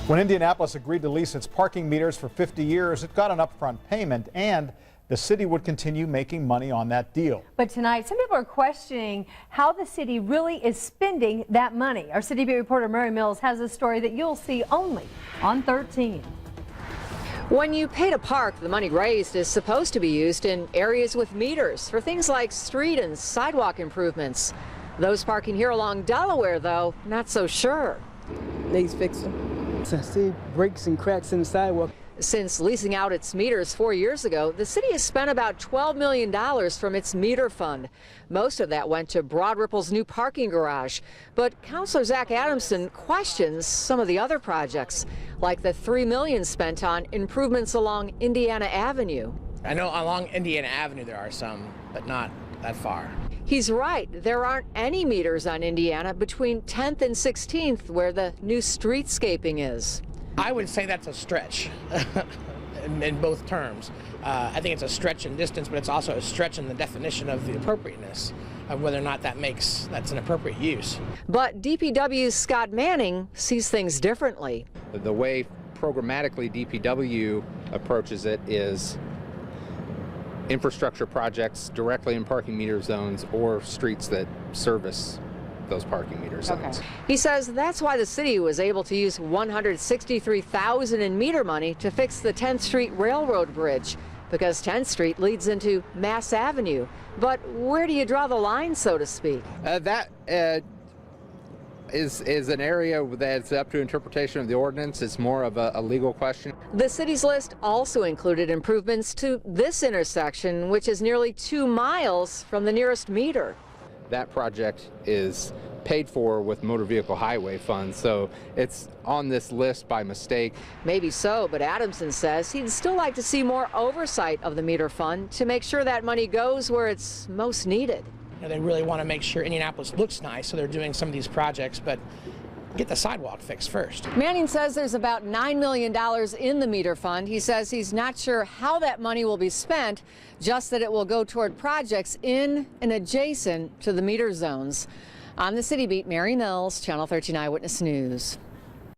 When Indianapolis agreed to lease its parking meters for 50 years, it got an upfront payment, and the city would continue making money on that deal. But tonight, some people are questioning how the city really is spending that money. Our City Beat reporter Mary Mills has a story that you'll see only on 13. When you pay to park, the money raised is supposed to be used in areas with meters for things like street and sidewalk improvements. Those parking here along Delaware, though, not so sure. Needs fixing. I see breaks and cracks in the sidewalk. Since leasing out its meters 4 years ago, the city has spent about $12 million from its meter fund. Most of that went to Broad Ripple's new parking garage. But Councilor Zach Adamson questions some of the other projects, like the $3 million spent on improvements along Indiana Avenue. I know along Indiana Avenue there are some, but not that far. He's right. There aren't any meters on Indiana between 10th and 16th, where the new streetscaping is. I would say that's a stretch in both terms. I think it's a stretch in distance, but it's also a stretch in the definition of the appropriateness of whether or not that's an appropriate use. But DPW's Scott Manning sees things differently. The way programmatically DPW approaches it is infrastructure projects directly in parking meter zones or streets that service those parking meter zones. Okay. He says that's why the city was able to use $163,000 in meter money to fix the 10th Street Railroad Bridge, because 10th Street leads into Mass Avenue. But where do you draw the line, so to speak? That is an area that's up to interpretation of the ordinance. It's more of a legal question. The city's list also included improvements to this intersection, which is nearly 2 miles from the nearest meter. That project is paid for with motor vehicle highway funds, so it's on this list by mistake. Maybe so, but Adamson says he'd still like to see more oversight of the meter fund to make sure that money goes where it's most needed. They really want to make sure Indianapolis looks nice, so they're doing some of these projects, but get the sidewalk fixed first. Manning says there's about $9 million in the meter fund. He says he's not sure how that money will be spent, just that it will go toward projects in and adjacent to the meter zones. On the City Beat, Mary Mills, Channel 13 Eyewitness News.